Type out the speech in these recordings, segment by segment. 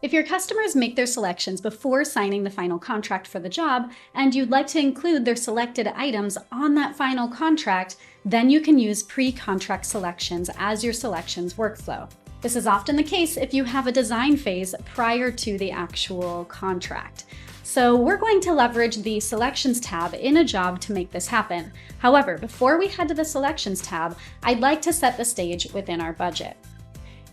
If your customers make their selections before signing the final contract for the job, and you'd like to include their selected items on that final contract, then you can use pre-contract selections as your selections workflow. This is often the case if you have a design phase prior to the actual contract. So we're going to leverage the Selections tab in a job to make this happen. However, before we head to the Selections tab, I'd like to set the stage within our budget.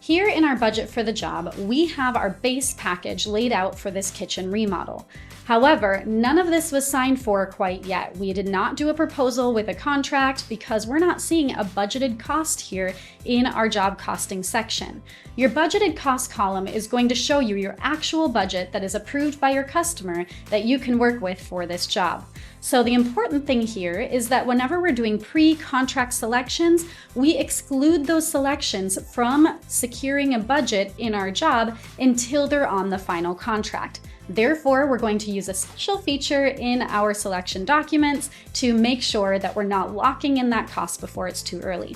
Here in our budget for the job, we have our base package laid out for this kitchen remodel. However, none of this was signed for quite yet. We did not do a proposal with a contract because we're not seeing a budgeted cost here in our job costing section. Your budgeted cost column is going to show you your actual budget that is approved by your customer that you can work with for this job. So the important thing here is that whenever we're doing pre-contract selections, we exclude those selections from securing a budget in our job until they're on the final contract. Therefore, we're going to use a special feature in our selection documents to make sure that we're not locking in that cost before it's too early.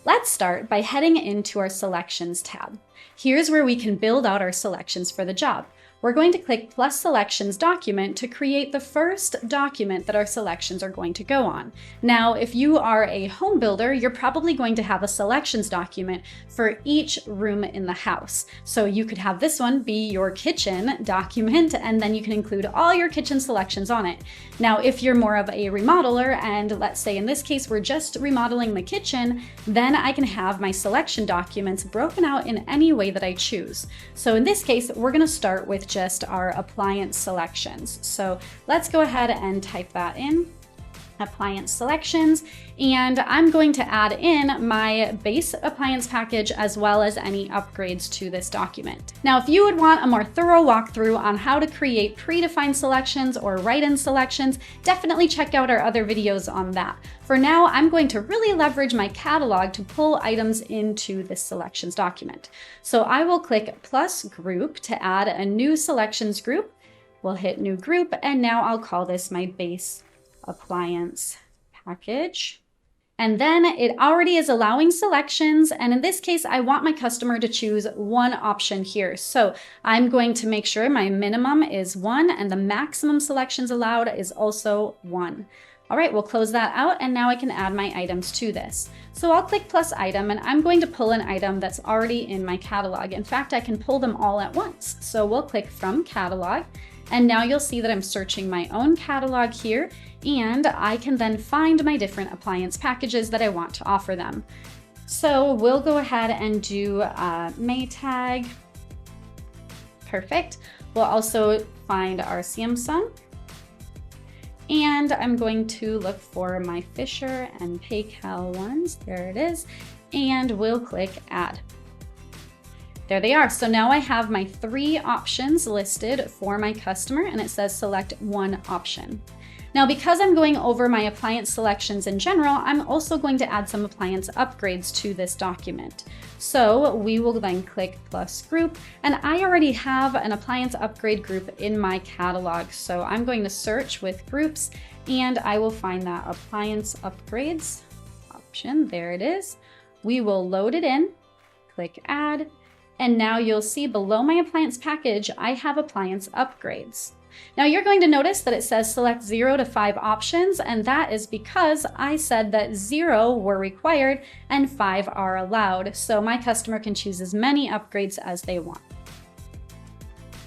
Let's start by heading into our Selections tab. Here's where we can build out our selections for the job. We're going to click Plus Selections Document to create the first document that our selections are going to go on. Now, if you are a home builder, you're probably going to have a selections document for each room in the house. So you could have this one be your kitchen document, and then you can include all your kitchen selections on it. Now, if you're more of a remodeler, and let's say in this case, we're just remodeling the kitchen, then I can have my selection documents broken out in any way that I choose. So in this case, we're going to start with just our appliance selections. So let's go ahead and type that in, appliance selections, and I'm going to add in my base appliance package as well as any upgrades to this document. Now, if you would want a more thorough walkthrough on how to create predefined selections or write-in selections, definitely check out our other videos on that. For now, I'm going to really leverage my catalog to pull items into this selections document. So I will click plus group to add a new selections group. We'll hit new group, and now I'll call this my base appliance package. And then it already is allowing selections. And in this case, I want my customer to choose one option here. So I'm going to make sure my minimum is 1 and the maximum selections allowed is also 1. All right, we'll close that out, and now I can add my items to this. So I'll click plus item, and I'm going to pull an item that's already in my catalog. In fact, I can pull them all at once. So we'll click from catalog, and now you'll see that I'm searching my own catalog here, and I can then find my different appliance packages that I want to offer them. So we'll go ahead and do Maytag. Perfect. We'll also find our Samsung. And I'm going to look for my Fisher and Paycal ones. There it is. And we'll click Add. There they are. So now I have my 3 options listed for my customer, and it says select one option. Now, because I'm going over my appliance selections in general, I'm also going to add some appliance upgrades to this document. So we will then click plus group, and I already have an appliance upgrade group in my catalog. So I'm going to search with groups, and I will find that appliance upgrades option. There it is. We will load it in, click add, and now you'll see below my appliance package, I have appliance upgrades. Now you're going to notice that it says select 0 to 5 options, and that is because I said that 0 were required and 5 are allowed. So my customer can choose as many upgrades as they want.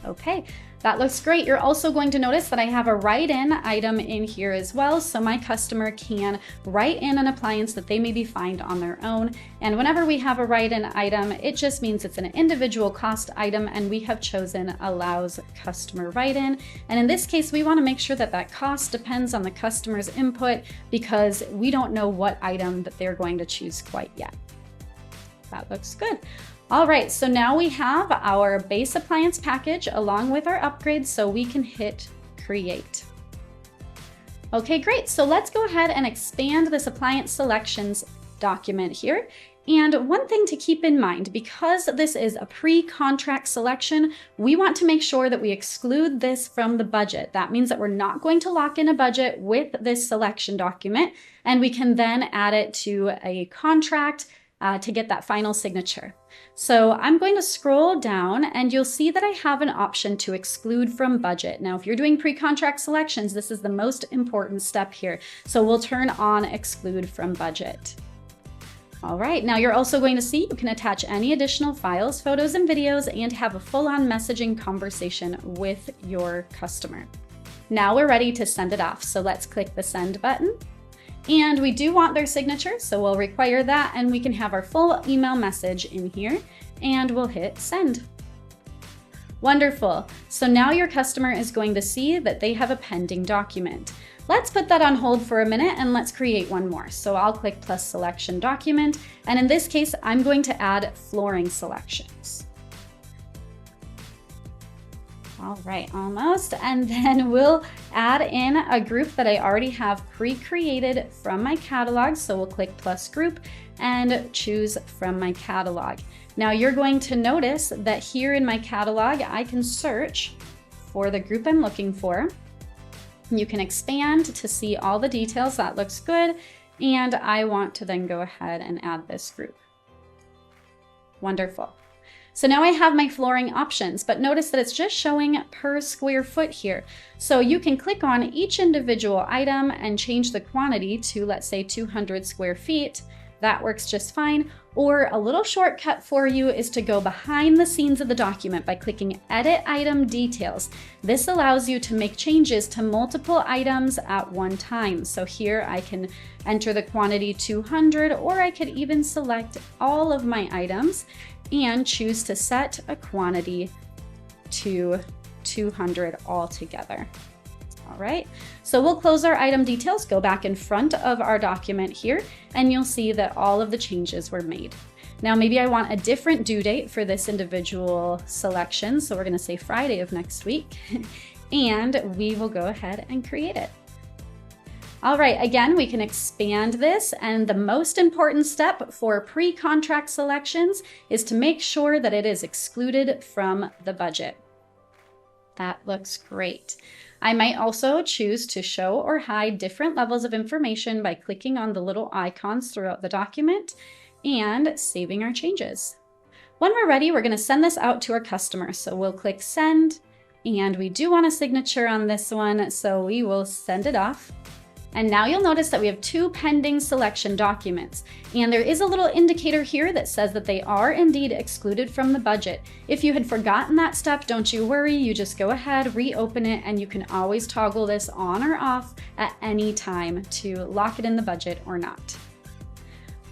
Okay, that looks great. You're also going to notice that I have a write-in item in here as well, so my customer can write in an appliance that they maybe find on their own. And whenever we have a write-in item, it just means it's an individual cost item, and we have chosen allows customer write-in. And in this case, we want to make sure that that cost depends on the customer's input because we don't know what item that they're going to choose quite yet. That looks good. All right, so now we have our base appliance package along with our upgrades, so we can hit create. Okay, great. So let's go ahead and expand this appliance selections document here. And one thing to keep in mind, because this is a pre-contract selection, we want to make sure that we exclude this from the budget. That means that we're not going to lock in a budget with this selection document, and we can then add it to a contract to get that final signature. So I'm going to scroll down and you'll see that I have an option to exclude from budget. Now, if you're doing pre-contract selections, this is the most important step here. So we'll turn on exclude from budget. All right, now you're also going to see you can attach any additional files, photos, and videos and have a full-on messaging conversation with your customer. Now we're ready to send it off. So let's click the send button. And we do want their signature, so we'll require that and we can have our full email message in here and we'll hit send. Wonderful. So now your customer is going to see that they have a pending document. Let's put that on hold for a minute and let's create one more. So I'll click plus selection document. And in this case, I'm going to add flooring selections. All right, almost. And then we'll add in a group that I already have pre-created from my catalog. So we'll click plus group and choose from my catalog. Now you're going to notice that here in my catalog, I can search for the group I'm looking for. You can expand to see all the details. That looks good. And I want to then go ahead and add this group. Wonderful. So now I have my flooring options, but notice that it's just showing per square foot here. So you can click on each individual item and change the quantity to, let's say, 200 square feet. That works just fine. Or a little shortcut for you is to go behind the scenes of the document by clicking Edit Item Details. This allows you to make changes to multiple items at one time. So here I can enter the quantity 200, or I could even select all of my items and choose to set a quantity to 200 altogether. All right, so we'll close our item details, go back in front of our document here, and you'll see that all of the changes were made. Now, maybe I want a different due date for this individual selection. So we're gonna say Friday of next week, and we will go ahead and create it. All right, again, we can expand this, and the most important step for pre-contract selections is to make sure that it is excluded from the budget. That looks great. I might also choose to show or hide different levels of information by clicking on the little icons throughout the document and saving our changes. When we're ready, we're going to send this out to our customer. So we'll click send, and we do want a signature on this one, so we will send it off. And now you'll notice that we have 2 pending selection documents. And there is a little indicator here that says that they are indeed excluded from the budget. If you had forgotten that step, don't you worry, you just go ahead, reopen it, and you can always toggle this on or off at any time to lock it in the budget or not.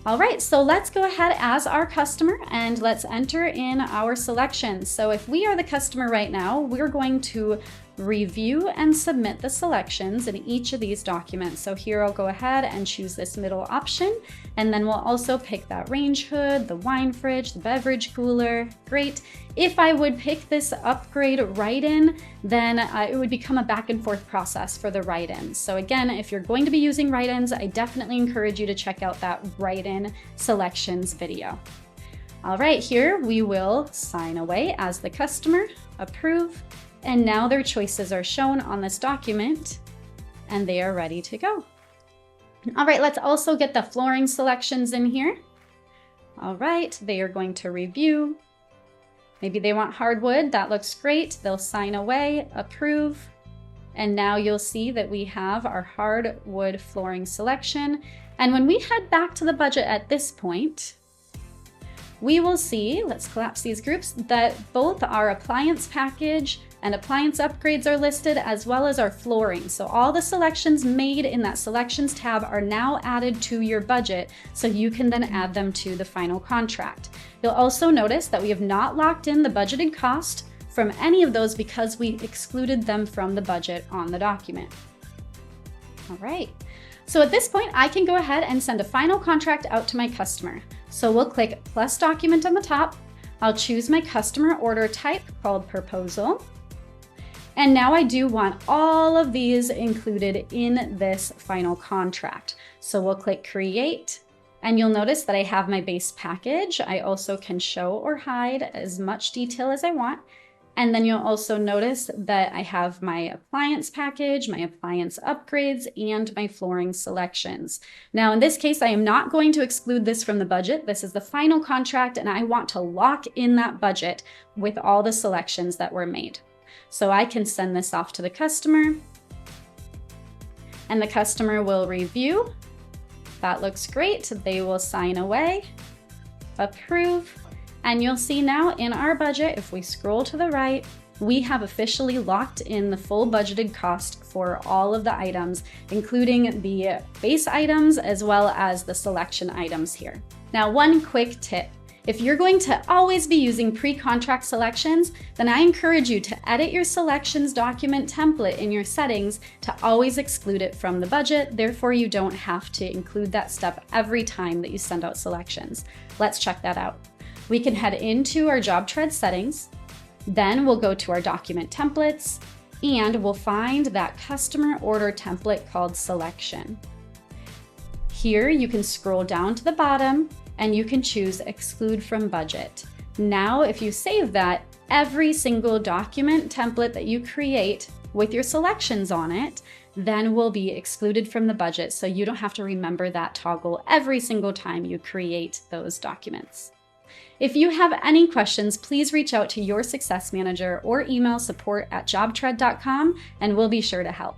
All right, so let's go ahead as our customer and let's enter in our selections. So if we are the customer right now, we're going to review and submit the selections in each of these documents. So here I'll go ahead and choose this middle option, and then we'll also pick that range hood, the wine fridge, the beverage cooler. Great. If I would pick this upgrade write-in, then it would become a back and forth process for the write-ins. So again, if you're going to be using write-ins, I definitely encourage you to check out that write-in selections video. All right, here we will sign away as the customer, approve, and now their choices are shown on this document and they are ready to go. All right, let's also get the flooring selections in here. All right, they are going to review. Maybe they want hardwood, that looks great. They'll sign away, approve, and now you'll see that we have our hardwood flooring selection. And when we head back to the budget at this point, we will see, let's collapse these groups, that both our appliance package and appliance upgrades are listed, as well as our flooring. So all the selections made in that selections tab are now added to your budget, so you can then add them to the final contract. You'll also notice that we have not locked in the budgeted cost from any of those because we excluded them from the budget on the document. All right. So at this point, I can go ahead and send a final contract out to my customer. So we'll click plus document on the top. I'll choose my customer order type called proposal. And now I do want all of these included in this final contract. So we'll click create, and you'll notice that I have my base package. I also can show or hide as much detail as I want. And then you'll also notice that I have my appliance package, my appliance upgrades, and my flooring selections. Now, in this case, I am not going to exclude this from the budget. This is the final contract, and I want to lock in that budget with all the selections that were made. So I can send this off to the customer, and the customer will review. That looks great. They will sign away, approve. And you'll see now in our budget, if we scroll to the right, we have officially locked in the full budgeted cost for all of the items, including the base items as well as the selection items here. Now, one quick tip. If you're going to always be using pre-contract selections, then I encourage you to edit your selections document template in your settings to always exclude it from the budget. Therefore, you don't have to include that step every time that you send out selections. Let's check that out. We can head into our JobTread settings, then we'll go to our document templates, and we'll find that customer order template called selection. Here you can scroll down to the bottom and you can choose exclude from budget. Now, if you save that, every single document template that you create with your selections on it then will be excluded from the budget, so you don't have to remember that toggle every single time you create those documents. If you have any questions, please reach out to your success manager or email support@jobtread.com and we'll be sure to help.